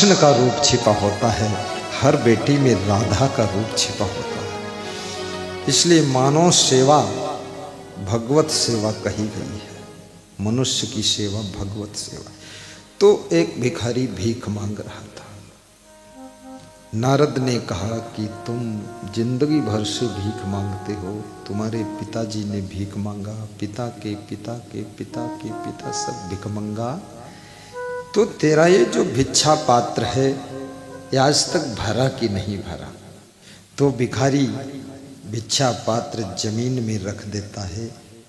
कृष्ण का रूप छिपा होता है, हर बेटी में राधा का रूप छिपा होता है। इसलिए मानव सेवा भगवत सेवा कही गई है, मनुष्य की सेवा भगवत सेवा। तो एक भिखारी भीख मांग रहा था। नारद ने कहा कि तुम जिंदगी भर से भीख मांगते हो, तुम्हारे पिताजी ने भीख मांगा, पिता के पिता के पिता के पिता सब भिखमंगा, तो तेरा ये जो भिक्षा पात्र है ये आज तक भरा कि नहीं भरा। तो भिखारी भिक्षा पात्र जमीन में रख देता है,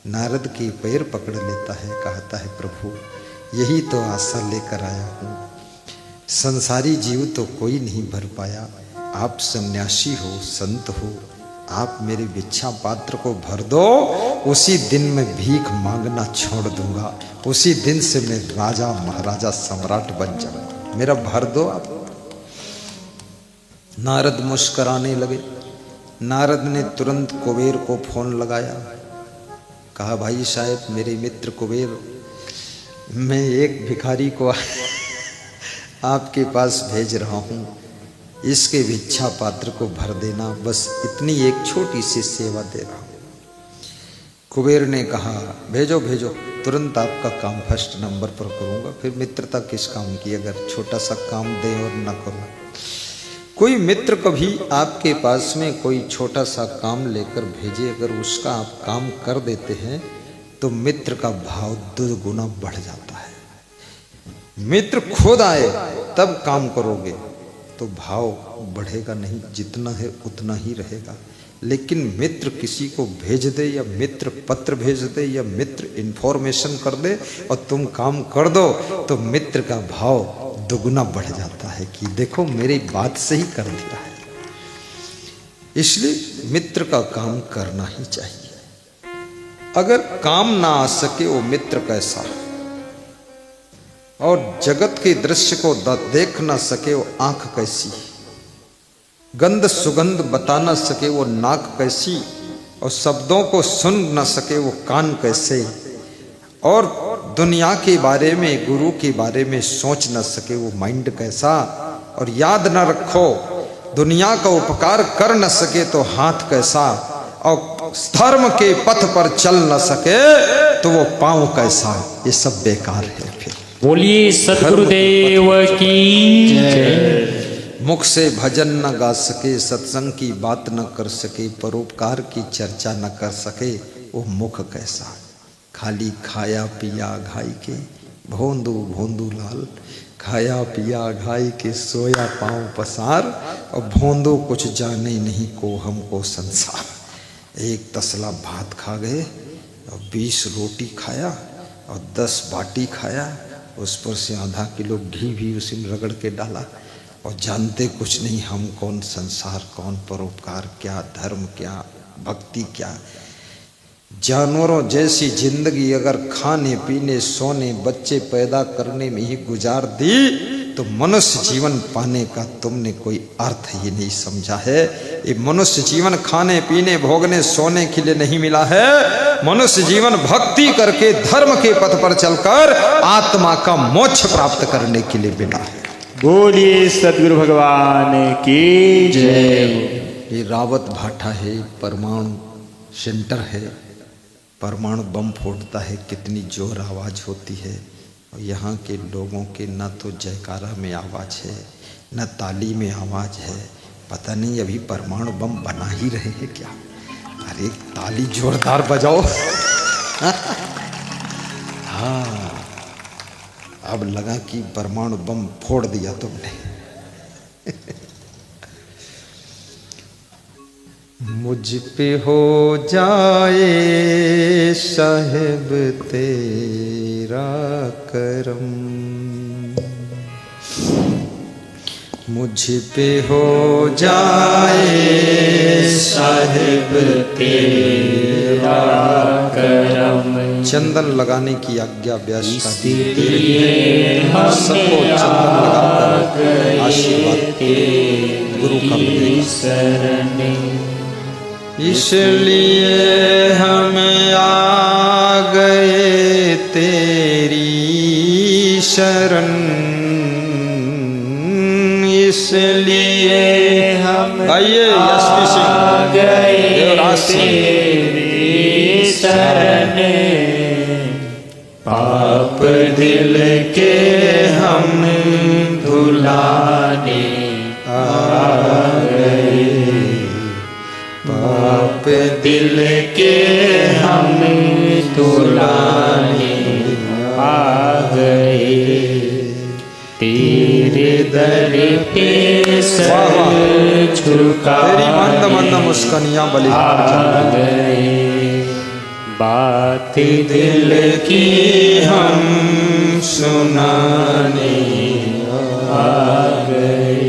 नारद के पैर पकड़ लेता है, कहता है प्रभु यही तो आशा लेकर आया हूँ, संसारी जीव तो कोई नहीं भर पाया, आप सन्यासी हो, संत हो, आप मेरे भिक्षा पात्र को भर दो, उसी दिन मैं भीख मांगना छोड़ दूंगा, उसी दिन से मैं राजा महाराजा सम्राट बन जाऊंगा, मेरा भर दो आप। नारद मुस्कुराने लगे। नारद ने तुरंत कुबेर को फोन लगाया, कहा भाई साहब मेरे मित्र कुबेर, मैं एक भिखारी को आपके पास भेज रहा हूँ, इसके भिक्षा पात्र को भर देना, बस इतनी एक छोटी सी सेवा दे रहा हूँ। कुबेर ने कहा भेजो भेजो, तुरंत आपका काम फर्स्ट नंबर पर करूँगा, फिर मित्रता किस काम की अगर छोटा सा काम दे और न करो। कोई मित्र कभी आपके पास में कोई छोटा सा काम लेकर भेजे, अगर उसका आप काम कर देते हैं तो मित्र का भाव दुगुना बढ़ जाता है। मित्र खुद आए तब काम करोगे तो भाव बढ़ेगा नहीं, जितना है उतना ही रहेगा। लेकिन मित्र किसी को भेज दे या मित्र पत्र भेज दे या मित्र इन्फॉर्मेशन कर दे और तुम काम कर दो तो मित्र का भाव दुगुना बढ़ जाता है कि देखो मेरी बात से ही कर दिया है। इसलिए मित्र का काम करना ही चाहिए। अगर काम ना आ सके वो मित्र कैसा, और जगत के दृश्य को देख ना सके वो आंख कैसी, गंध सुगंध बता ना सके वो नाक कैसी, और शब्दों को सुन ना सके वो कान कैसे, और दुनिया के बारे में गुरु के बारे में सोच ना सके वो माइंड कैसा, और याद ना रखो दुनिया का उपकार कर न सके तो हाथ कैसा, और धर्म के पथ पर चल न सके तो वो पांव कैसा। ये सब बेकार है। फिर बोलिए सद्गुरुदेव की जय। मुख से भजन न गा सके, सत्संग की बात न कर सके, परोपकार की चर्चा न कर सके, वो मुख कैसा। खाली खाया पिया घाई के, भोंदू भोंदू लाल, खाया पिया घाई के सोया पांव पसार, और भोंदू कुछ जाने नहीं को हमको संसार। एक तसला भात खा गए और 20 रोटी खाया और 10 बाटी खाया, उस पर से आधा किलो घी भी उसी में रगड़ के डाला, और जानते कुछ नहीं हम कौन, संसार कौन, परोपकार क्या, धर्म क्या, भक्ति क्या। जानवरों जैसी जिंदगी अगर खाने पीने सोने बच्चे पैदा करने में ही गुजार दी तो मनुष्य जीवन पाने का तुमने कोई अर्थ ही नहीं समझा है। ये मनुष्य जीवन खाने पीने भोगने सोने के लिए नहीं मिला है, मनुष्य जीवन भक्ति करके धर्म के पथ पर चलकर आत्मा का मोक्ष प्राप्त करने के लिए मिला है। बोलिए सद्गुरु भगवान की जय। ये रावत भाटा है, परमाणु सेंटर है, परमाणु बम फूटता है, कितनी जोर आवाज होती है, और यहाँ के लोगों के न तो जयकारा में आवाज है न ताली में आवाज है। पता नहीं अभी परमाणु बम बना ही रहे हैं क्या। अरे ताली जोरदार बजाओ। हाँ अब लगा कि परमाणु बम फोड़ दिया तुमने। मुझ पे हो जाए साहिब तेरा करम, मुझ पे हो जाए साहिब तेरा करम। चंदन लगाने की आज्ञा व्यास का दी, सबको चंदन लगाकर आशीर्वाद गुरु का मिलेगा। इसलिए हम आ गए तेरी शरण, इसलिए हम आइए यशवी सिंह देवराज सिंह। तेरी शरण, पाप दिल के हम धुलाने आ गए, पाप दिल के हम धुलाने आ गए, तेरे दर पे सर झुका तेरी मंद मंद मुस्कानियां बलिहार आ गए, बात दिल की हम सुनाने आ गए,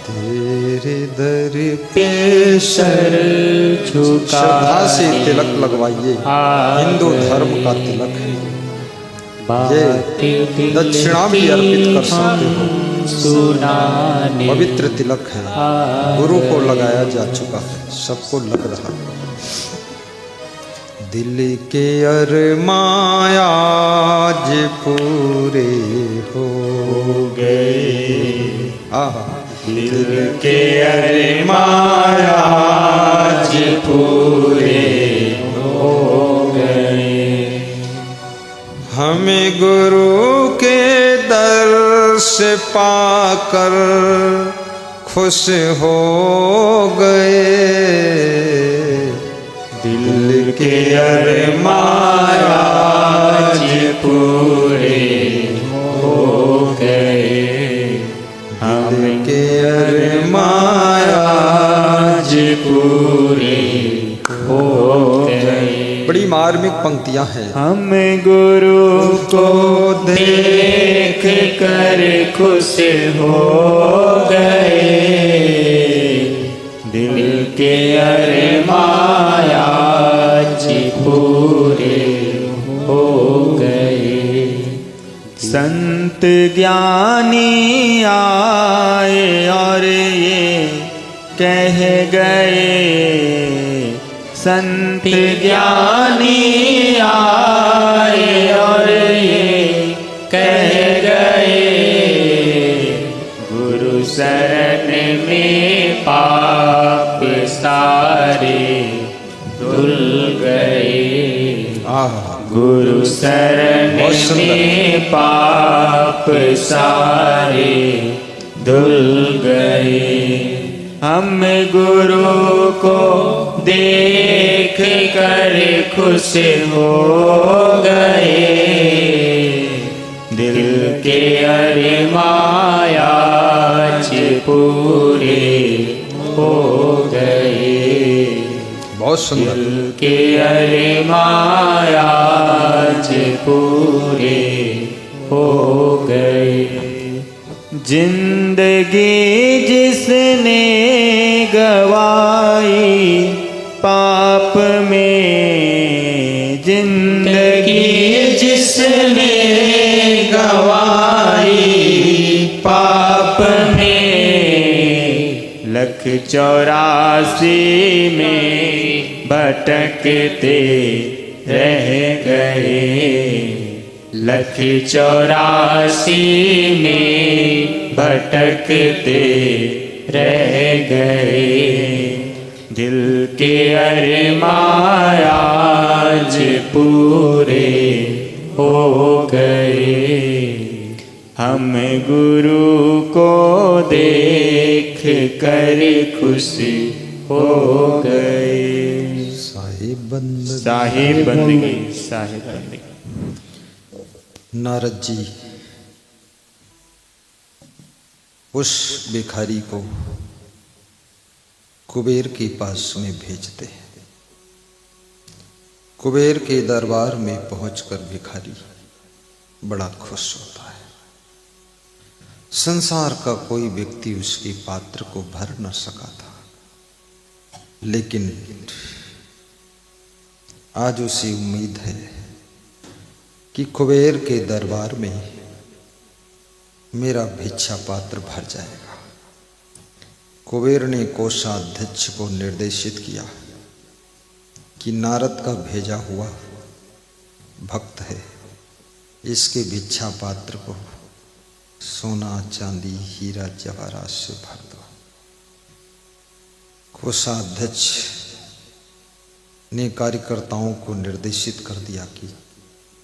तेरे दर पे सर झुका श्रद्धा से तिलक लगवाइए, हिंदू धर्म का तिलक है ये, दक्षिणा भी अर्पित कर सकते हो, सुनाने पवित्र तिलक है, गुरु को लगाया जा चुका है, सबको लग रहा है। दिल के अरमान आज पूरे हो गए, आहा, दिल के अरमान आज पूरे हो गए, हमें गुरु के दर से पाकर खुश हो गए, दिल के अरमान आज पूरे हो गए, हम के अरमान आज पूरे हो गए। बड़ी मार्मिक पंक्तियां हैं। हम गुरु को देख कर खुश हो गए, दिल के अरमान आज पूरे हो गए, संत ज्ञानी आए और ये कह गए, संत ज्ञानी आए और ये कह गए, गुरु शरण में पाप सारे धुल गए, आहा, गुरु शरण में पाप सारे धुल गए, हम गुरु को देख कर खुश हो गए, दिल के अरमान आज पूरे हो गए, बहुत सुंदर। दिल के अरमान आज पूरे हो गए, जिंदगी जिसने गवाई पाप में, जिंदगी जिसने गवाई पाप में, 184 में भटकते रह गए, 184 में भटकते रह गए, दिल के अरमान आज पूरे हो गए, हम गुरु को देख कर खुश हो गए। साहिब बंदगी, साहिब बंदगी, साहिब बंदगी। नारद जी उस भिखारी को कुबेर के पास में भेजते हैं। कुबेर के दरबार में पहुंचकर भिखारी बड़ा खुश होता है। संसार का कोई व्यक्ति उसके पात्र को भर न सका था, लेकिन आज उसे उम्मीद है कि कुबेर के दरबार में मेरा भिक्षा पात्र भर जाएगा। कुबेर ने कोषाध्यक्ष को निर्देशित किया कि नारद का भेजा हुआ भक्त है, इसके भिक्षा पात्र को सोना चांदी हीरा जवाहरात से भर दो। कोषाध्यक्ष ने कार्यकर्ताओं को निर्देशित कर दिया कि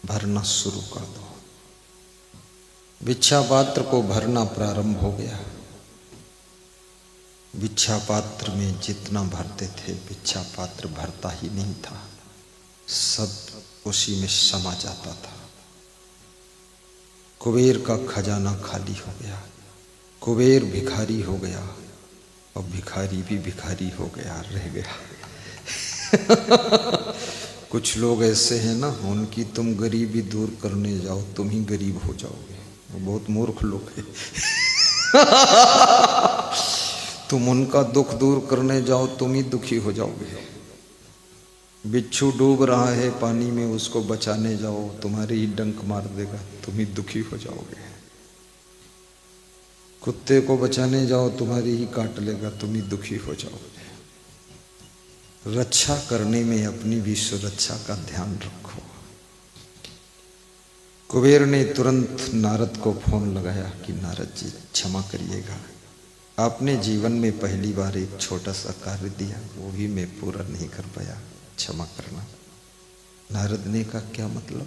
भरना शुरू कर दो। भिक्षा पात्र को भरना प्रारंभ हो गया। भिक्षा पात्र में जितना भरते थे भिक्षा पात्र भरता ही नहीं था, सब उसी में समा जाता था। कुबेर का खजाना खाली हो गया, कुबेर भिखारी हो गया और भिखारी भी भिखारी हो गया, रह गया। कुछ लोग ऐसे हैं ना, उनकी तुम गरीबी दूर करने जाओ तुम ही गरीब हो जाओगे। वो बहुत मूर्ख लोग हैं। तुम उनका दुख दूर करने जाओ तुम ही दुखी हो जाओगे। बिच्छू डूब रहा है पानी में, उसको बचाने जाओ तुम्हारे ही डंक मार देगा, तुम ही दुखी हो जाओगे। कुत्ते को बचाने जाओ तुम्हारी ही काट लेगा, तुम ही दुखी हो जाओगे। रक्षा करने में अपनी भी सुरक्षा का ध्यान रखो। कुबेर ने तुरंत नारद को फोन लगाया कि नारद जी क्षमा करिएगा, आपने जीवन में पहली बार एक छोटा सा कार्य दिया, वो भी मैं पूरा नहीं कर पाया, क्षमा करना। नारद ने कहा क्या मतलब?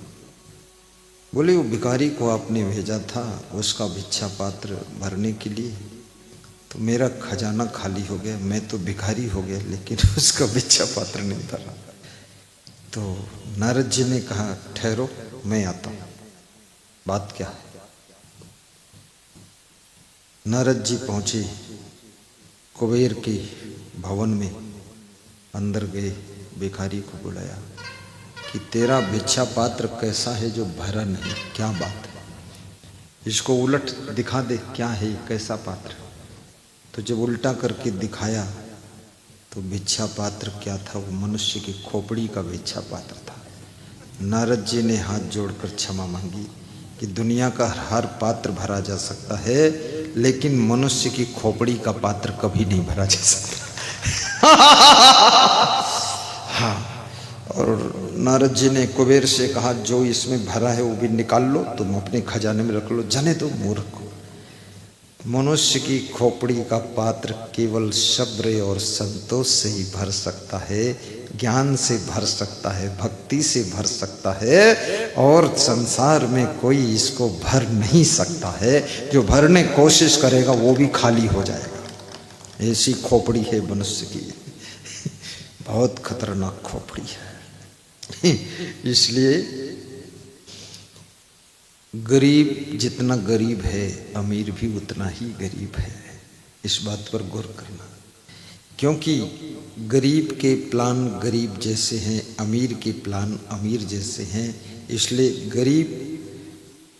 बोले वो भिखारी को आपने भेजा था उसका भिक्षा पात्र भरने के लिए, तो मेरा खजाना खाली हो गया, मैं तो भिखारी हो गया लेकिन उसका भिक्षा पात्र नहीं भरा। तो नारद जी ने कहा ठहरो मैं आता हूं, बात क्या है? नारद जी पहुंचे कुबेर के भवन में, अंदर गए, भिखारी को बुलाया कि तेरा भिक्षा पात्र कैसा है जो भरा नहीं, क्या बात है, इसको उलट दिखा दे, क्या है कैसा पात्र? तो जब उल्टा करके दिखाया तो भिक्षा पात्र क्या था, वो मनुष्य की खोपड़ी का भिक्षा पात्र था। नारद जी ने हाथ जोड़कर क्षमा मांगी कि दुनिया का हर पात्र भरा जा सकता है लेकिन मनुष्य की खोपड़ी का पात्र कभी नहीं भरा जा सकता। हाँ, और नारद जी ने कुबेर से कहा जो इसमें भरा है वो भी निकाल लो, तुम अपने खजाने में रख लो, जाने दो मूर्ख। मनुष्य की खोपड़ी का पात्र केवल सब्र और संतोष से ही भर सकता है, ज्ञान से भर सकता है, भक्ति से भर सकता है, और संसार में कोई इसको भर नहीं सकता है। जो भरने कोशिश करेगा वो भी खाली हो जाएगा। ऐसी खोपड़ी है मनुष्य की, बहुत खतरनाक खोपड़ी है। इसलिए गरीब जितना गरीब है अमीर भी उतना ही गरीब है, इस बात पर गौर करना। क्योंकि गरीब के प्लान गरीब जैसे हैं, अमीर के प्लान अमीर जैसे हैं। इसलिए गरीब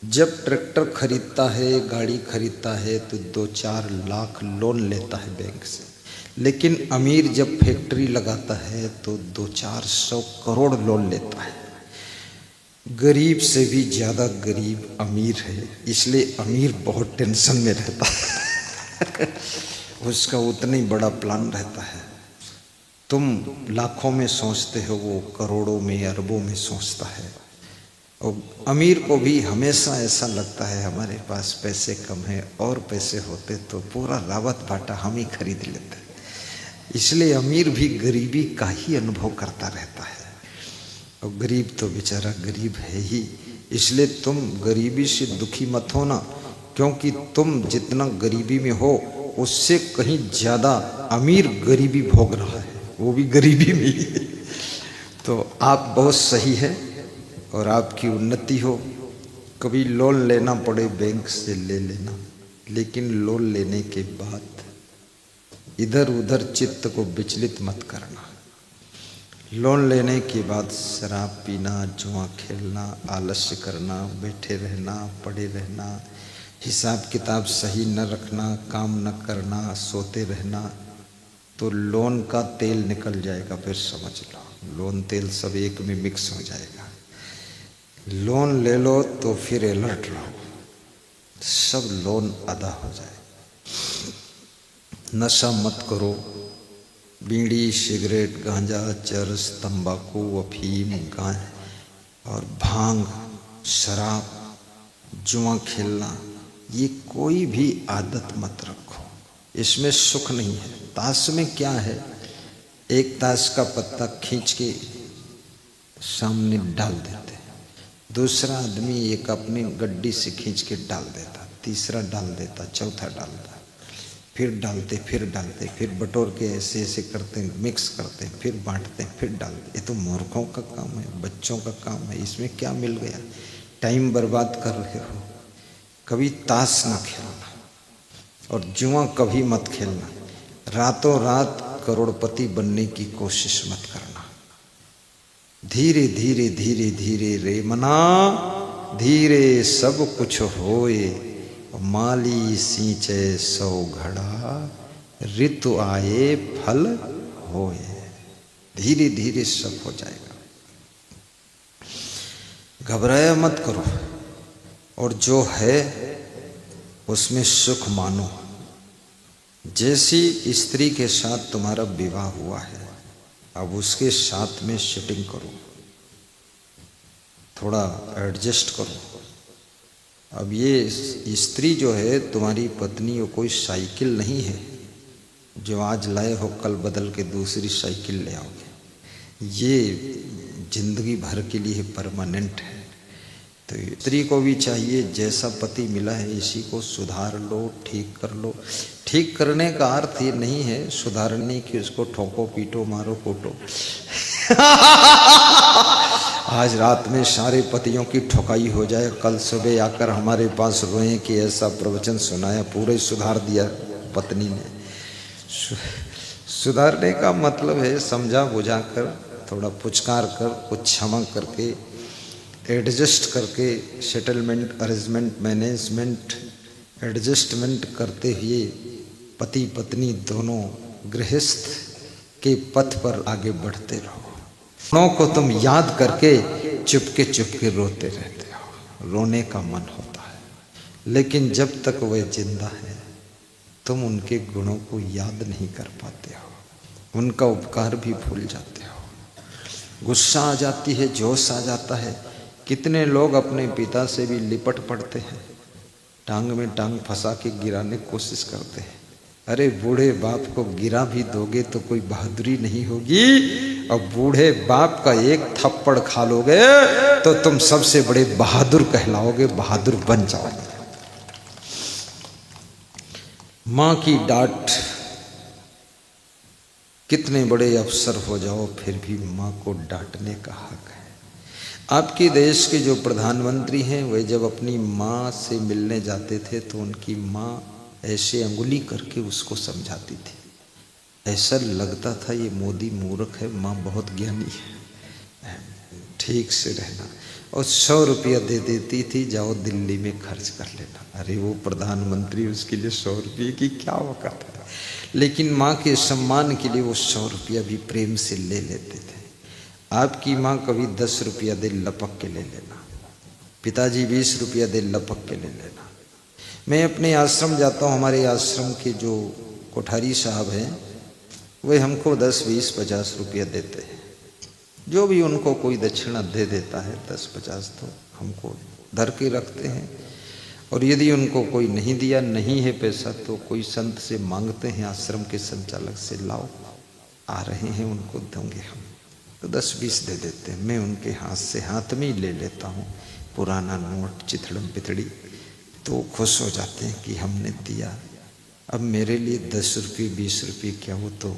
जब ट्रैक्टर खरीदता है, गाड़ी खरीदता है तो 2-4 लाख लोन लेता है बैंक से, लेकिन अमीर जब फैक्ट्री लगाता है तो 200-400 करोड़ लोन लेता है। गरीब से भी ज़्यादा गरीब अमीर है, इसलिए अमीर बहुत टेंशन में रहता है। उसका उतना ही बड़ा प्लान रहता है। तुम लाखों में सोचते हो, वो करोड़ों में अरबों में सोचता है। और अमीर को भी हमेशा ऐसा लगता है हमारे पास पैसे कम है, और पैसे होते तो पूरा रावत बाटा हम ही खरीद लेते। इसलिए अमीर भी गरीबी का ही अनुभव करता रहता है, और गरीब तो बेचारा गरीब है ही। इसलिए तुम गरीबी से दुखी मत होना, क्योंकि तुम जितना गरीबी में हो उससे कहीं ज़्यादा अमीर गरीबी भोग रहा है, वो भी गरीबी में ही। तो आप बहुत सही है और आपकी उन्नति हो। कभी लोन लेना पड़े बैंक से ले लेना, लेकिन लोन लेने के बाद इधर उधर चित्त को विचलित मत करना। लोन लेने के बाद शराब पीना, जुआ खेलना, आलस्य करना, बैठे रहना, पड़े रहना, हिसाब किताब सही न रखना, काम न करना, सोते रहना, तो लोन का तेल निकल जाएगा। फिर समझ लो, लोन तेल सब एक में मिक्स हो जाएगा। लोन ले लो तो फिर अलर्ट रहो, सब लोन अदा हो जाए। नशा मत करो, बीड़ी, सिगरेट, गांजा, चरस, तंबाकू, अफीम, और भांग, शराब, जुआ खेलना, ये कोई भी आदत मत रखो, इसमें सुख नहीं है। ताश में क्या है, एक ताश का पत्ता खींच के सामने डाल देते, दूसरा आदमी एक अपनी गड्डी से खींच के डाल देता, तीसरा डाल देता, चौथा डालता, फिर डालते, फिर बटोर के ऐसे ऐसे करते, मिक्स करते, फिर बांटते, फिर डालते। ये तो मूर्खों का काम है, बच्चों का काम है। इसमें क्या मिल गया, टाइम बर्बाद कर रहे हो। कभी ताश ना खेलना और जुआ कभी मत खेलना। रातों रात करोड़पति बनने की कोशिश मत करना। धीरे धीरे धीरे धीरे रे मना, धीरे सब कुछ होए, माली सींचे 100 घड़ा, ऋतु आए फल होए। धीरे धीरे सब हो जाएगा, घबराया मत करो। और जो है उसमें सुख मानो। जैसी स्त्री के साथ तुम्हारा विवाह हुआ है, अब उसके साथ में शिटिंग करो, थोड़ा एडजस्ट करो। अब ये स्त्री जो है तुम्हारी पत्नी, वो कोई साइकिल नहीं है जो आज लाए हो कल बदल के दूसरी साइकिल ले आओगे। ये जिंदगी भर के लिए परमानेंट है। तो स्त्री को भी चाहिए जैसा पति मिला है इसी को सुधार लो, ठीक कर लो। ठीक करने का अर्थ ये नहीं है सुधारने की उसको ठोको पीटो मारो कूटो। आज रात में सारे पतियों की ठोकाई हो जाए, कल सुबह आकर हमारे पास रोए कि ऐसा प्रवचन सुनाया, पूरे सुधार दिया पत्नी ने। सुधारने का मतलब है समझा बुझा कर, थोड़ा पुचकार कर, कुछ क्षमा करके, एडजस्ट करके, सेटलमेंट, अरेंजमेंट, मैनेजमेंट, एडजस्टमेंट करते हुए पति पत्नी दोनों गृहस्थ के पथ पर आगे बढ़ते रहो। गुणों को तुम याद करके चुपके रोते रहते हो, रोने का मन होता है, लेकिन जब तक वह जिंदा है तुम उनके गुणों को याद नहीं कर पाते हो, उनका उपकार भी भूल जाते हो। गुस्सा आ जाती है, जोश आ जाता है। कितने लोग अपने पिता से भी लिपट पड़ते हैं, टांग में टांग फंसा के गिराने की कोशिश करते हैं। अरे बूढ़े बाप को गिरा भी दोगे तो कोई बहादुरी नहीं होगी, और बूढ़े बाप का एक थप्पड़ खा लोगे तो तुम सबसे बड़े बहादुर कहलाओगे, बहादुर बन जाओगे। माँ की डांट, कितने बड़े अफसर हो जाओ फिर भी माँ को डांटने का हक है। आपके देश के जो प्रधानमंत्री हैं वे जब अपनी माँ से मिलने जाते थे तो उनकी माँ ऐसे अंगुली करके उसको समझाती थी। ऐसा लगता था ये मोदी मूर्ख है, माँ बहुत ज्ञानी है, ठीक से रहना। और 100 रुपया दे देती थी, जाओ दिल्ली में खर्च कर लेना। अरे वो प्रधानमंत्री, उसके लिए 100 रुपये की क्या औकात है, लेकिन माँ के सम्मान के लिए वो 100 रुपया भी प्रेम से ले लेते थे। आपकी माँ कभी 10 रुपया दे लपक के ले लेना, पिताजी 20 रुपया दे लपक के ले लेना। मैं अपने आश्रम जाता हूँ, हमारे आश्रम के जो कोठारी साहब हैं वे हमको 10, 20, 50 रुपया देते हैं। जो भी उनको कोई दक्षिणा दे देता है 10, 50 तो हमको धर के रखते हैं। और यदि उनको कोई नहीं दिया, नहीं है पैसा, तो कोई संत से मांगते हैं, आश्रम के संचालक से, लाओ आ रहे हैं उनको देंगे हम, तो 10, 20 दे देते हैं। मैं उनके हाथ से हाथ में ही ले लेता हूँ पुराना नोट, चिथड़म पिथड़ी, तो खुश हो जाते हैं कि हमने दिया। अब मेरे लिए 10 रुपये 20 रुपये क्या, वो तो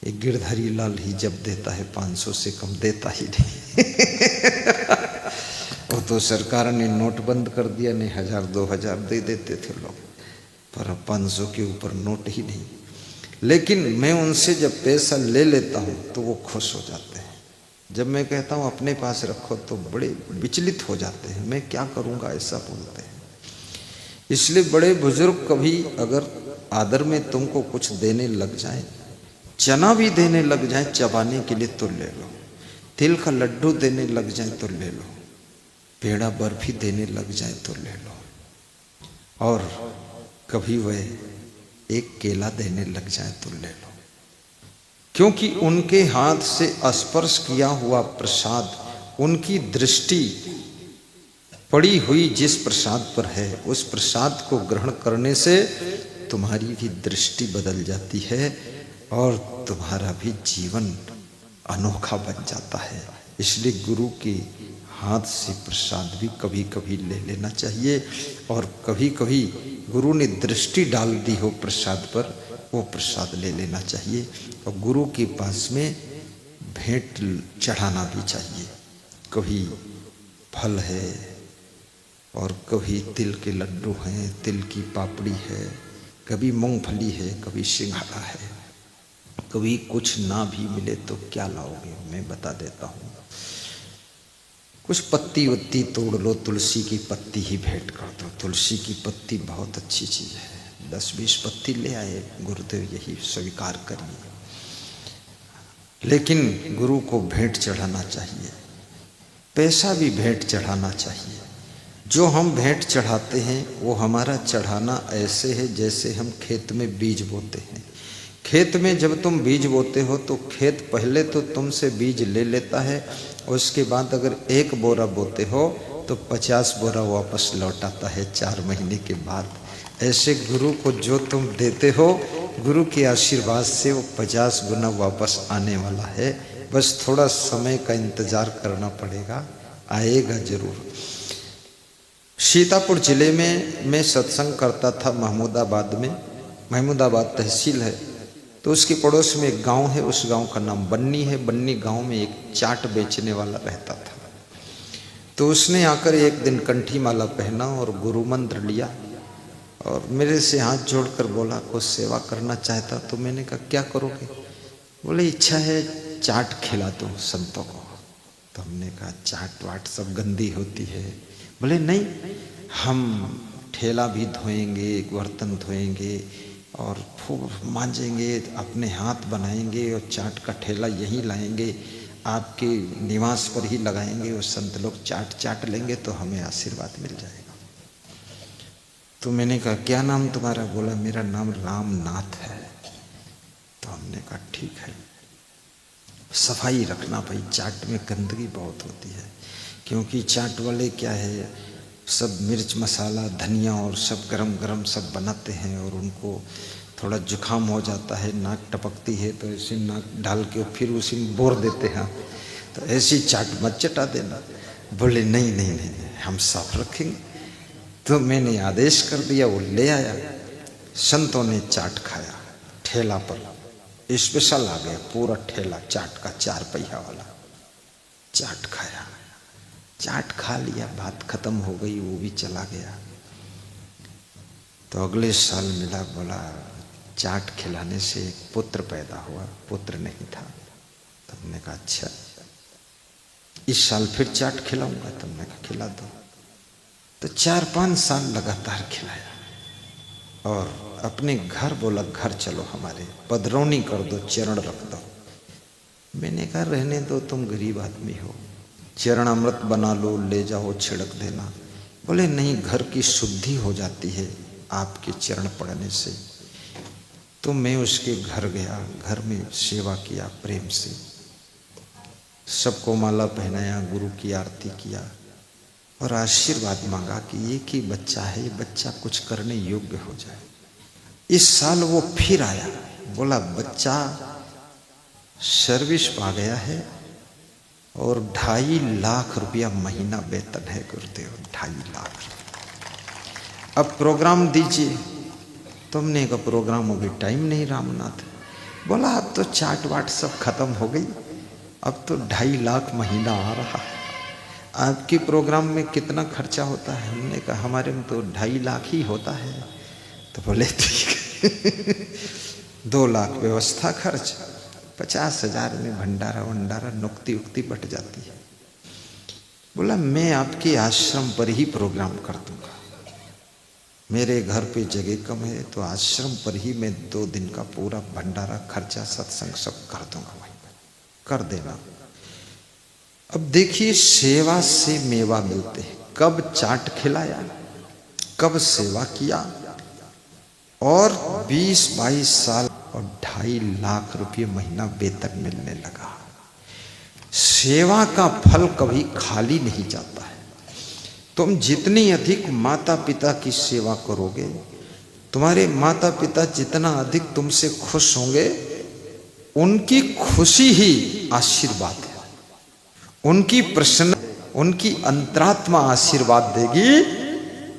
एक गिरधारी लाल ही जब देता है 500 से कम देता ही नहीं। वो तो सरकार ने नोट बंद कर दिया, नहीं 1000, 2000 दे देते थे लोग, पर 500 के ऊपर नोट ही नहीं। लेकिन मैं उनसे जब पैसा ले लेता हूँ तो वो खुश हो जाते हैं। जब मैं कहता हूँ अपने पास रखो तो बड़े विचलित हो जाते हैं, मैं क्या करूँगा ऐसा बोलते हैं। इसलिए बड़े बुजुर्ग कभी अगर आदर में तुमको कुछ देने लग जाए, चना भी देने लग जाए चबाने के लिए तो ले लो, तिल का लड्डू देने लग जाए तो ले लो, पेड़ा बर्फी देने लग जाए तो ले लो, और कभी वह एक केला देने लग जाए तो ले लो। क्योंकि उनके हाथ से स्पर्श किया हुआ प्रसाद, उनकी दृष्टि पड़ी हुई जिस प्रसाद पर है उस प्रसाद को ग्रहण करने से तुम्हारी भी दृष्टि बदल जाती है और तुम्हारा भी जीवन अनोखा बन जाता है। इसलिए गुरु के हाथ से प्रसाद भी कभी कभी ले लेना चाहिए, और कभी कभी गुरु ने दृष्टि डाल दी हो प्रसाद पर, वो प्रसाद ले लेना चाहिए। और गुरु के पास में भेंट चढ़ाना भी चाहिए। कभी फल है और कभी तिल के लड्डू हैं, तिल की पापड़ी है, कभी मूंगफली है, कभी सिंघाड़ा है, कभी कुछ ना भी मिले तो क्या लाओगे, मैं बता देता हूँ। कुछ पत्ती वत्ती तोड़ लो, तुलसी की पत्ती ही भेंट कर दो। तुलसी की पत्ती बहुत अच्छी चीज़ है। 10-20 पत्ती ले आए, गुरुदेव यही स्वीकार करिए। लेकिन गुरु को भेंट चढ़ाना चाहिए, पैसा भी भेंट चढ़ाना चाहिए। जो हम भेंट चढ़ाते हैं वो हमारा चढ़ाना ऐसे है जैसे हम खेत में बीज बोते हैं। खेत में जब तुम बीज बोते हो तो खेत पहले तो तुमसे बीज ले लेता है, और उसके बाद अगर 1 बोरा बोते हो तो 50 बोरा वापस लौटाता है 4 महीने के बाद। ऐसे गुरु को जो तुम देते हो, गुरु के आशीर्वाद से वो 50 गुना वापस आने वाला है। बस थोड़ा समय का इंतजार करना पड़ेगा, आएगा जरूर। सीतापुर जिले में मैं सत्संग करता था महमूदाबाद में। महमूदाबाद तहसील है, तो उसके पड़ोस में एक गांव है, उस गांव का नाम बन्नी है। बन्नी गांव में एक चाट बेचने वाला रहता था। तो उसने आकर एक दिन कंठी माला पहना और गुरु मंत्र लिया और मेरे से हाथ जोड़कर बोला कुछ सेवा करना चाहता। तो मैंने कहा क्या करोगे? बोले इच्छा है चाट खिला दो संतों को। तो हमने कहा चाट वाट सब गंदी होती है। बोले नहीं, हम ठेला भी धोएंगे, बर्तन धोएंगे और खूब मांजेंगे, अपने हाथ बनाएंगे और चाट का ठेला यहीं लाएंगे, आपके निवास पर ही लगाएंगे और संत लोग चाट लेंगे तो हमें आशीर्वाद मिल जाएगा। तो मैंने कहा क्या नाम तुम्हारा? बोला मेरा नाम रामनाथ है। तो हमने कहा ठीक है, सफाई रखना भाई, चाट में गंदगी बहुत होती है। क्योंकि चाट वाले क्या है, सब मिर्च मसाला धनिया और सब गरम गरम सब बनाते हैं और उनको थोड़ा जुकाम हो जाता है, नाक टपकती है तो ऐसे नाक डाल के फिर उसी में बोर देते हैं। तो ऐसी चाट मत चटा देना। बोले नहीं नहीं नहीं, नहीं हम साफ रखेंगे। तो मैंने आदेश कर दिया, वो ले आया। संतों ने चाट खाया, ठेला पर स्पेशल आ गया पूरा ठेला चाट का, 4 पहिया वाला। चाट खाया, चाट खा लिया, बात खत्म हो गई, वो भी चला गया। तो अगले साल मिला, बोला चाट खिलाने से एक पुत्र पैदा हुआ। पुत्र नहीं था। तो हमने कहा अच्छा, इस साल फिर चाट खिलाऊंगा। तो हमने कहा खिला दो। तो 4-5 साल लगातार खिलाया और अपने घर बोला घर चलो हमारे, पधरौनी कर दो, चरण रख दो। मैंने कहा रहने दो, तुम गरीब आदमी हो, चरण अमृत बना लो, ले जाओ छिड़क देना। बोले नहीं, घर की शुद्धि हो जाती है आपके चरण पड़ने से। तो मैं उसके घर गया, घर में सेवा किया प्रेम से, सबको माला पहनाया, गुरु की आरती किया और आशीर्वाद मांगा कि एक ही बच्चा है, ये बच्चा कुछ करने योग्य हो जाए। इस साल वो फिर आया, बोला बच्चा सर्विस पा गया है और 2.5 लाख रुपया महीना वेतन है गुरुदेव, 2.5 लाख। अब प्रोग्राम दीजिए। तुमने का प्रोग्राम अभी टाइम नहीं रामनाथ। बोला अब तो चाट वाट सब खत्म हो गई, अब तो 2.5 लाख महीना आ रहा है। आपके प्रोग्राम में कितना खर्चा होता है? हमने कहा हमारे में तो 2.5 लाख ही होता है। तो बोले ठीक है 2 लाख व्यवस्था खर्च, 50,000 में भंडारा वंडारा नुक्ति उक्ति बट जाती है। बोला मैं आपके आश्रम पर ही प्रोग्राम कर दूंगा, मेरे घर पे जगह कम है तो आश्रम पर ही मैं 2 दिन का पूरा भंडारा खर्चा सत्संग सब कर दूंगा, वहीं कर देना। अब देखिए सेवा से मेवा मिलते हैं। कब चाट खिलाया, कब सेवा किया और 20-22 साल और 2.5 लाख रुपये महीना वेतन मिलने लगा। सेवा का फल कभी खाली नहीं जाता है। तो तुम जितनी अधिक माता पिता की सेवा करोगे, तुम्हारे माता पिता जितना अधिक तुमसे खुश होंगे, उनकी खुशी ही आशीर्वाद है। उनकी प्रसन्न, उनकी अंतरात्मा आशीर्वाद देगी,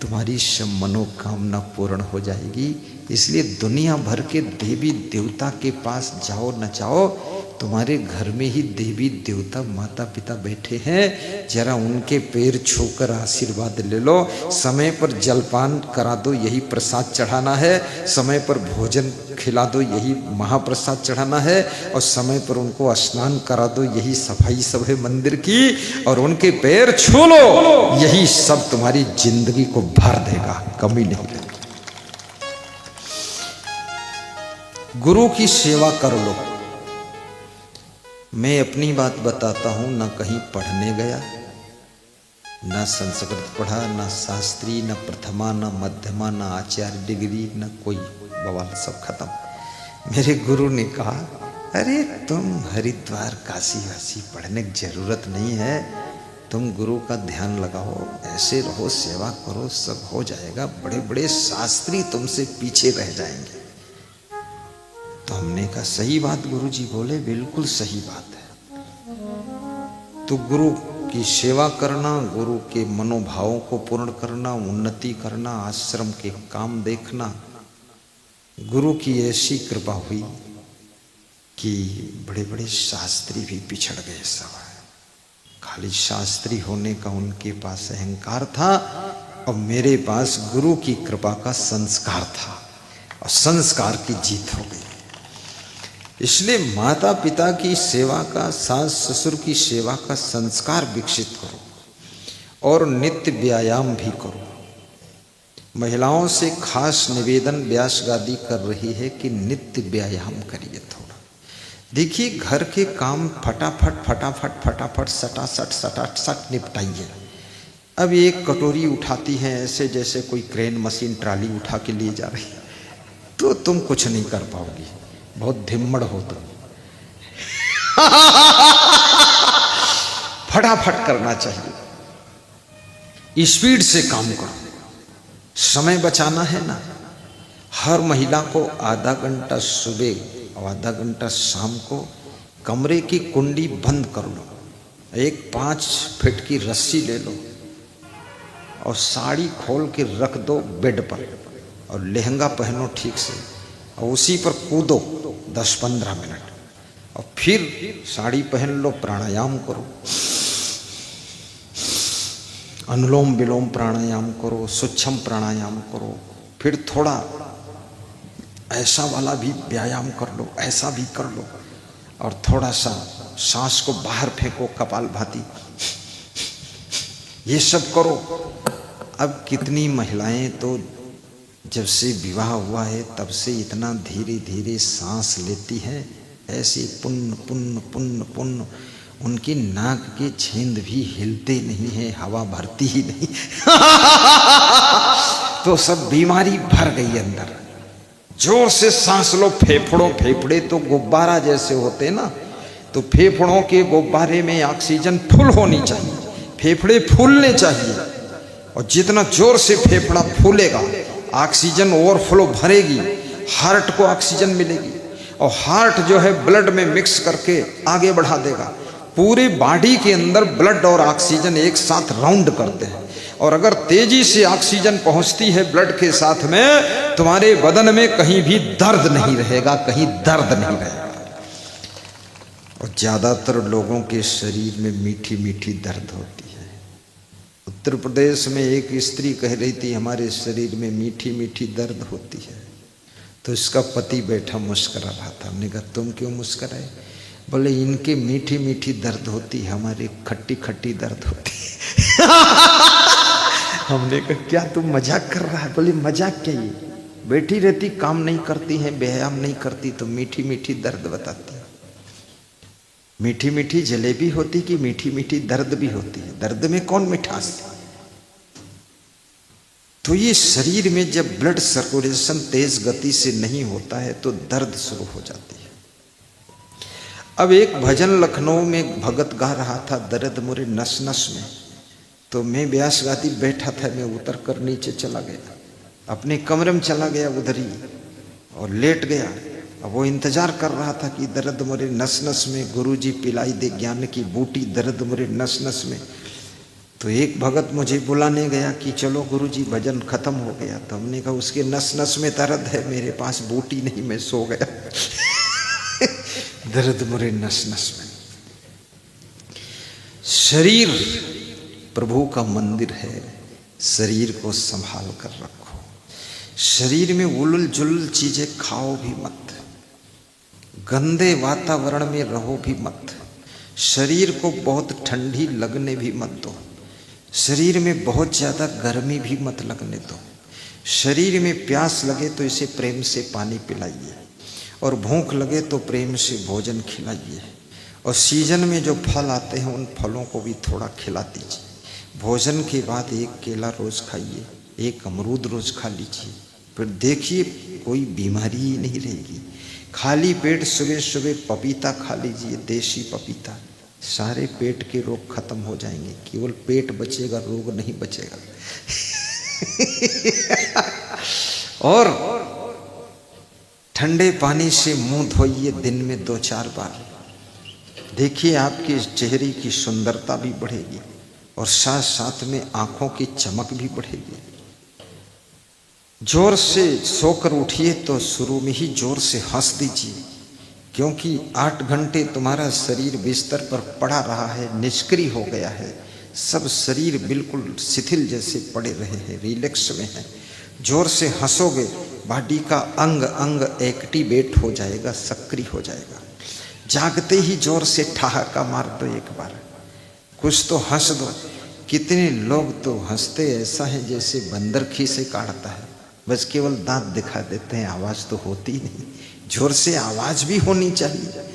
तुम्हारी सब मनोकामना पूर्ण हो जाएगी। इसलिए दुनिया भर के देवी देवता के पास जाओ न जाओ, तुम्हारे घर में ही देवी देवता माता पिता बैठे हैं, जरा उनके पैर छूकर आशीर्वाद ले लो। समय पर जलपान करा दो, यही प्रसाद चढ़ाना है। समय पर भोजन खिला दो, यही महाप्रसाद चढ़ाना है। और समय पर उनको स्नान करा दो, यही सफाई सब है मंदिर की। और उनके पैर छू लो, यही सब तुम्हारी जिंदगी को भर देगा, कमी नहीं है। गुरु की सेवा कर लो। मैं अपनी बात बताता हूं, ना कहीं पढ़ने गया, ना संस्कृत पढ़ा, ना शास्त्री, ना प्रथमा, ना मध्यमा, ना आचार्य डिग्री, ना कोई बवाल, सब खत्म। मेरे गुरु ने कहा, अरे तुम हरिद्वार काशी वासी पढ़ने की जरूरत नहीं है, तुम गुरु का ध्यान लगाओ, ऐसे रहो, सेवा करो, सब हो जाएगा। बड़े बड़े शास्त्री तुमसे पीछे रह जाएंगे। तो हमने कहा सही बात गुरुजी बोले, बिल्कुल सही बात है। तो गुरु की सेवा करना, गुरु के मनोभावों को पूर्ण करना, उन्नति करना, आश्रम के काम देखना, गुरु की ऐसी कृपा हुई कि बड़े बड़े शास्त्री भी पिछड़ गए। सब खाली शास्त्री होने का उनके पास अहंकार था, और मेरे पास गुरु की कृपा का संस्कार था, और संस्कार की जीत हो गई। इसलिए माता पिता की सेवा का, सास ससुर की सेवा का संस्कार विकसित करो, और नित्य व्यायाम भी करो। महिलाओं से खास निवेदन व्यास गादी कर रही है कि नित्य व्यायाम करिए थोड़ा। देखिए घर के काम फटाफट फटाफट फटाफट सटासट सटासट निपटाइए। अब एक कटोरी उठाती है ऐसे जैसे कोई क्रेन मशीन ट्राली उठा के लिए जा रही है, तो तुम कुछ नहीं कर पाओगी, बहुत धिम्मड़ हो तुम। फटाफट करना चाहिए, स्पीड से काम करो, समय बचाना है ना। हर महिला को आधा घंटा सुबह और आधा घंटा शाम को कमरे की कुंडी बंद कर लो, एक 5 फीट की रस्सी ले लो और साड़ी खोल के रख दो बेड पर, और लहंगा पहनो ठीक से, और उसी पर कूदो 10-15 मिनट, और फिर साड़ी पहन लो, प्राणायाम करो, अनुलोम विलोम प्राणायाम करो, सूक्ष्म प्राणायाम करो, फिर थोड़ा ऐसा वाला भी व्यायाम कर लो, ऐसा भी कर लो, और थोड़ा सा सांस को बाहर फेंको कपालभाति, ये सब करो। अब कितनी महिलाएं तो जब से विवाह हुआ है तब से इतना धीरे धीरे सांस लेती है, ऐसे पुण्य पुण्य पुण्य पुण्य, उनकी नाक के छेंद भी हिलते नहीं है, हवा भरती ही नहीं। तो सब बीमारी भर गई अंदर। जोर से सांस लो, फेफड़े तो गुब्बारा जैसे होते ना, तो फेफड़ों के गुब्बारे में ऑक्सीजन फुल होनी चाहिए, फेफड़े फूलने चाहिए, और जितना जोर से फेफड़ा फूलेगा ऑक्सीजन ओवरफ्लो भरेगी, हार्ट को ऑक्सीजन मिलेगी, और हार्ट जो है ब्लड में मिक्स करके आगे बढ़ा देगा। पूरे बॉडी के अंदर ब्लड और ऑक्सीजन एक साथ राउंड करते हैं, और अगर तेजी से ऑक्सीजन पहुंचती है ब्लड के साथ में, तुम्हारे बदन में कहीं भी दर्द नहीं रहेगा, कहीं दर्द नहीं रहेगा। और ज्यादातर लोगों के शरीर में मीठी मीठी दर्द होती है। उत्तर प्रदेश में एक स्त्री कह रही थी हमारे शरीर में मीठी मीठी दर्द होती है, तो इसका पति बैठा मुस्करा रहा था। हमने कहा तुम क्यों मुस्कराए? बोले इनके मीठी मीठी दर्द होती है, हमारी खट्टी खट्टी दर्द होती है। हमने कहा क्या तुम मजाक कर रहा है? बोले मजाक क्या, ये बैठी रहती, काम नहीं करती है, व्यायाम नहीं करती, तो मीठी मीठी दर्द बताती है। मीठी मीठी जलेबी होती कि मीठी मीठी दर्द भी होती है? दर्द में कौन मिठास है? तो ये शरीर में जब ब्लड सर्कुलेशन तेज गति से नहीं होता है तो दर्द शुरू हो जाती है। अब एक भजन लखनऊ में भगत गा रहा था, दर्द मुरे नस नस में, तो मैं ब्यास गाती बैठा था, मैं उतर कर नीचे चला गया, अपने कमरे में चला गया उधर ही और लेट गया। अब वो इंतजार कर रहा था कि दर्द मेरे नस नस में, गुरुजी पिलाई दे ज्ञान की बूटी दर्द मेरे नस नस में। तो एक भगत मुझे बुलाने गया कि चलो गुरुजी भजन खत्म हो गया। तो हमने कहा उसके नस नस में दर्द है, मेरे पास बूटी नहीं, मैं सो गया। दर्द मेरे नस नस में। शरीर प्रभु का मंदिर है, शरीर को संभाल कर रखो। शरीर में उलुल जुलुल चीजें खाओ भी मत, गंदे वातावरण में रहो भी मत, शरीर को बहुत ठंडी लगने भी मत दो, शरीर में बहुत ज़्यादा गर्मी भी मत लगने दो। शरीर में प्यास लगे तो इसे प्रेम से पानी पिलाइए, और भूख लगे तो प्रेम से भोजन खिलाइए, और सीजन में जो फल आते हैं उन फलों को भी थोड़ा खिला दीजिए। भोजन के बाद एक केला रोज़ खाइए, एक अमरूद रोज़ खा लीजिए, फिर देखिए कोई बीमारी ही नहीं रहेगी। खाली पेट सुबह सुबह पपीता खा लीजिए, देसी पपीता, सारे पेट के रोग खत्म हो जाएंगे। केवल पेट बचेगा, रोग नहीं बचेगा। और ठंडे पानी से मुंह धोइए दिन में 2-4 बार, देखिए आपके चेहरे की सुंदरता भी बढ़ेगी और साथ साथ में आंखों की चमक भी बढ़ेगी। जोर से सोकर उठिए तो शुरू में ही जोर से हंस दीजिए, क्योंकि 8 घंटे तुम्हारा शरीर बिस्तर पर पड़ा रहा है, निष्क्रिय हो गया है, सब शरीर बिल्कुल शिथिल जैसे पड़े रहे हैं, रिलैक्स में है। जोर से हंसोगे, बॉडी का अंग अंग एक्टिवेट हो जाएगा, सक्रिय हो जाएगा। जागते ही जोर से ठहाका मार दो एक बार, कुछ तो हंस दो। कितने लोग तो हंसते ऐसा है जैसे बंदर खीसे काटता है, बस केवल दांत दिखा देते हैं, आवाज़ तो होती नहीं। जोर से आवाज़ भी होनी चाहिए।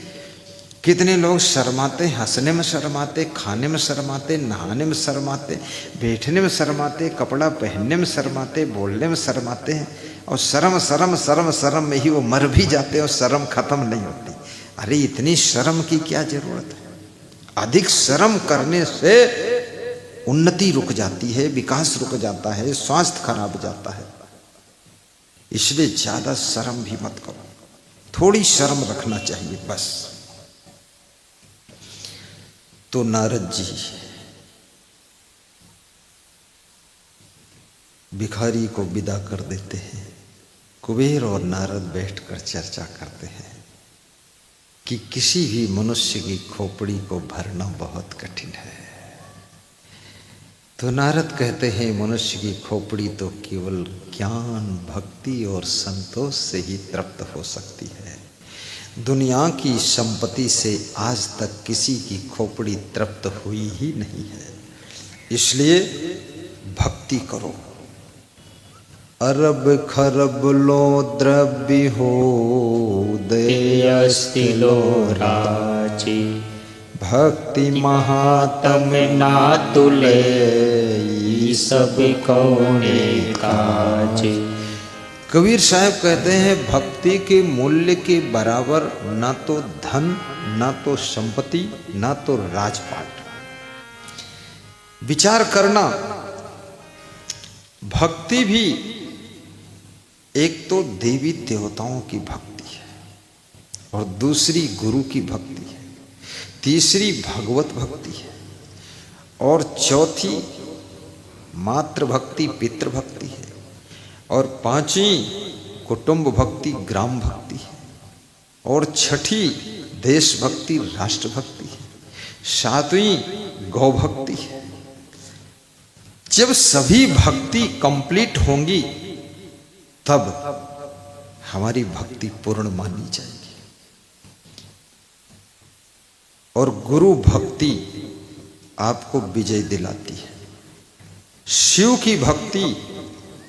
कितने लोग शर्माते, हंसने में शर्माते, खाने में शर्माते, नहाने में शर्माते, बैठने में शर्माते, कपड़ा पहनने में शर्माते, बोलने में शर्माते हैं, और शर्म शर्म शर्म शर्म में ही वो मर भी जाते हैं और शर्म खत्म नहीं होती। अरे इतनी शर्म की क्या जरूरत है? अधिक शर्म करने से उन्नति रुक जाती है, विकास रुक जाता है, स्वास्थ्य खराब हो जाता है। इसलिए ज्यादा शर्म भी मत करो, थोड़ी शर्म रखना चाहिए बस। तो नारद जी भिखारी को विदा कर देते हैं। कुबेर और नारद बैठकर चर्चा करते हैं कि किसी भी मनुष्य की खोपड़ी को भरना बहुत कठिन है। तो नारद कहते हैं मनुष्य की खोपड़ी तो केवल ज्ञान, भक्ति और संतोष से ही तृप्त हो सकती है। दुनिया की संपत्ति से आज तक किसी की खोपड़ी तृप्त हुई ही नहीं है। इसलिए भक्ति करो। अरब खरब लो द्रव्य हो अस्ति लो राजी, भक्ति महातम ना तुले सब कौने काजे। कबीर साहब कहते हैं भक्ति के मूल्य के बराबर ना तो धन, ना तो संपत्ति, ना तो राजपाट। विचार करना, भक्ति भी एक तो देवी देवताओं की भक्ति है, और दूसरी गुरु की भक्ति है, तीसरी भगवत भक्ति है, और चौथी मातृ भक्ति, पितृ भक्ति है, और पांचवी कुटुंब भक्ति, ग्राम भक्ति है, और छठी देश भक्ति, राष्ट्र भक्ति है, सातवीं गौ भक्ति है। जब सभी भक्ति कंप्लीट होंगी तब हमारी भक्ति पूर्ण मानी जाएगी। और गुरु भक्ति आपको विजय दिलाती है। शिव की भक्ति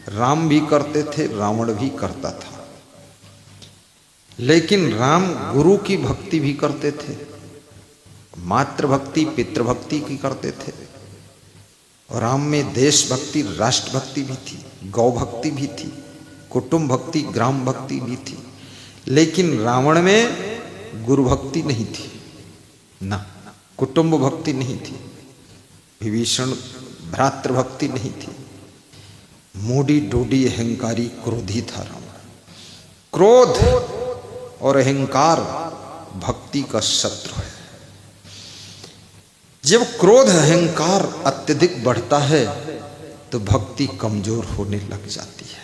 राम भी करते थे, रावण भी करता था, लेकिन राम गुरु की भक्ति भी करते थे, मातृ भक्ति, पितृ भक्ति की करते थे, और राम में देश भक्ति, राष्ट्र भक्ति भी थी, गौ भक्ति भी थी, कुटुंब भक्ति, ग्राम भक्ति भी थी। लेकिन रावण में गुरु भक्ति नहीं थी, ना कुटुंब भक्ति नहीं थी। विभीषण भ्रातृभक्ति नहीं थी। मोडी डोडी अहंकारी क्रोधी था राम। क्रोध और अहंकार भक्ति का शत्रु है। जब क्रोध अहंकार अत्यधिक बढ़ता है तो भक्ति कमजोर होने लग जाती है,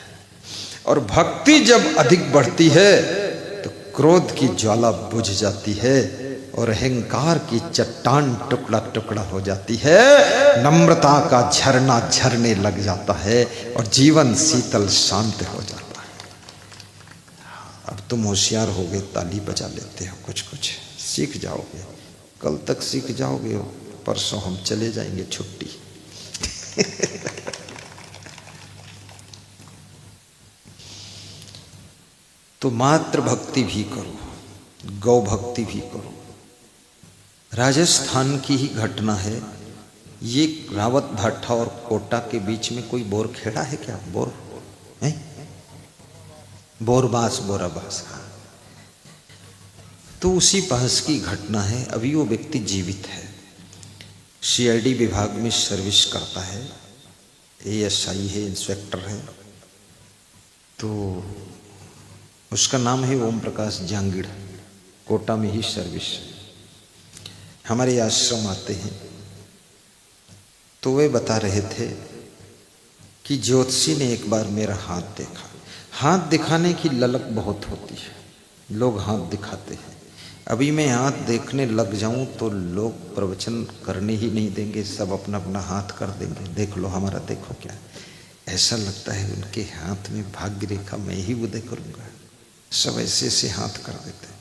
और भक्ति जब अधिक बढ़ती है तो क्रोध की ज्वाला बुझ जाती है और अहंकार की चट्टान टुकड़ा टुकड़ा हो जाती है। नम्रता का झरना झरने लग जाता है और जीवन शीतल शांत हो जाता है। अब तुम होशियार हो गए, ताली बजा लेते हो, कुछ कुछ सीख जाओगे, कल तक सीख जाओगे, परसों हम चले जाएंगे छुट्टी। तो मातृ भक्ति भी करो, गौ भक्ति भी करो। राजस्थान की ही घटना है ये। रावत भाटा और कोटा के बीच में कोई बोर खेड़ा है क्या? बोर है? बोरबास, बोराबास। तो उसी पास की घटना है। अभी वो व्यक्ति जीवित है, सीआईडी विभाग में सर्विस करता है, एएसआई है, इंस्पेक्टर है। तो उसका नाम है ओम प्रकाश जांगिड़। कोटा में ही सर्विस, हमारे आश्रम आते हैं। तो वे बता रहे थे कि ज्योतिषी ने एक बार मेरा हाथ देखा। हाथ दिखाने की ललक बहुत होती है, लोग हाथ दिखाते हैं। अभी मैं हाथ देखने लग जाऊं तो लोग प्रवचन करने ही नहीं देंगे, सब अपना अपना हाथ कर देंगे। देख लो हमारा, देखो क्या। ऐसा लगता है उनके हाथ में भाग्य रेखा मैं ही उदय करूंगा। सब ऐसे ऐसे हाथ कर देते हैं।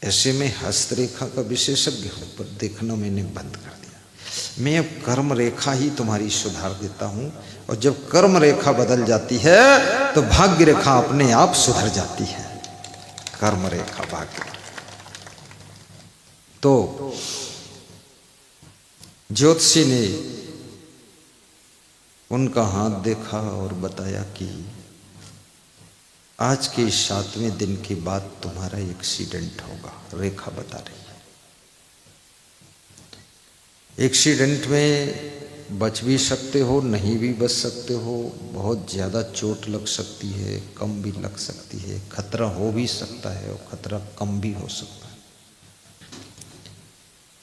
ऐसे में हस्तरेखा का विशेषज्ञ हूँ, पर देखना मैंने बंद कर दिया। मैं अब कर्म रेखा ही तुम्हारी सुधार देता हूँ, और जब कर्म रेखा बदल जाती है तो भाग्य रेखा अपने आप सुधर जाती है। कर्म रेखा, भाग्य। तो ज्योतिषी ने उनका हाथ देखा और बताया कि आज के 7वें दिन के बाद तुम्हारा एक्सीडेंट होगा। रेखा बता रही है। एक्सीडेंट में बच भी सकते हो, नहीं भी बच सकते हो, बहुत ज़्यादा चोट लग सकती है, कम भी लग सकती है, खतरा हो भी सकता है और खतरा कम भी हो सकता है।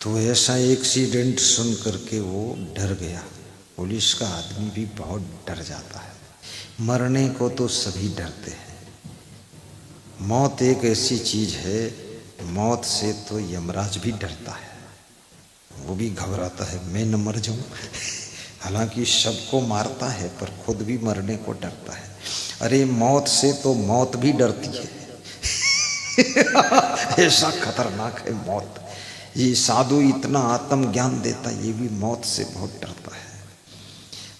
तो ऐसा एक्सीडेंट सुन करके वो डर गया। पुलिस का आदमी भी बहुत डर जाता है। मरने को तो सभी डरते हैं। मौत एक ऐसी चीज है, मौत से तो यमराज भी डरता है, वो भी घबराता है मैं न मर जाऊं। हालांकि सबको मारता है पर खुद भी मरने को डरता है। अरे मौत से तो मौत भी डरती है। ऐसा खतरनाक है मौत। ये साधु इतना आत्मज्ञान देता, ये भी मौत से बहुत डरता है।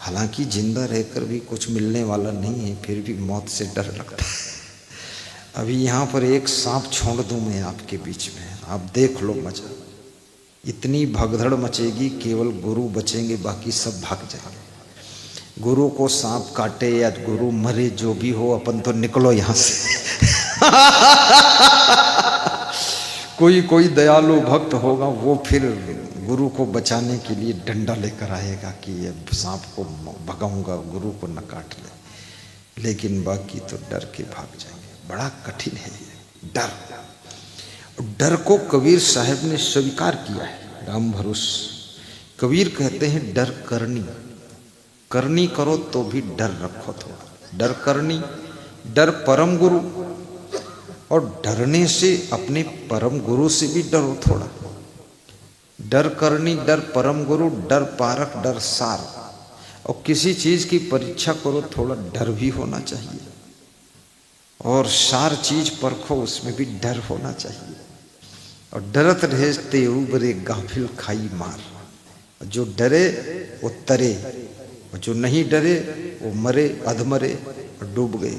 हालांकि जिंदा रहकर भी कुछ मिलने वाला नहीं है, फिर भी मौत से डर लगता है। अभी यहाँ पर एक सांप छोड़ दूं मैं आपके बीच में, आप देख लो मजा। इतनी भगदड़ मचेगी, केवल गुरु बचेंगे, बाकी सब भाग जाएंगे। गुरु को सांप काटे या गुरु मरे, जो भी हो, अपन तो निकलो यहाँ से। कोई दयालु भक्त होगा, वो फिर गुरु को बचाने के लिए डंडा लेकर आएगा कि ये सांप को भगाऊंगा, गुरु को न काट ले। लेकिन बाकी तो डर के भाग जाएंगे। बड़ा कठिन है ये डर। डर को कबीर साहब ने स्वीकार किया है। राम भरोसे कबीर कहते हैं डर करनी, करनी करो तो भी डर रखो थोड़ा। डर करनी, डर परम गुरु, और डरने से अपने परम गुरु से भी डरो थोड़ा। डर करनी, डर परम गुरु, डर पारक, डर सार। और किसी चीज की परीक्षा करो, थोड़ा डर भी होना चाहिए। और सार चीज परखो, उसमें भी डर होना चाहिए। और डरत रहते उबरे गाफिल खाई मार। जो डरे वो तरे, और जो नहीं डरे वो मरे, अधमरे और डूब गए।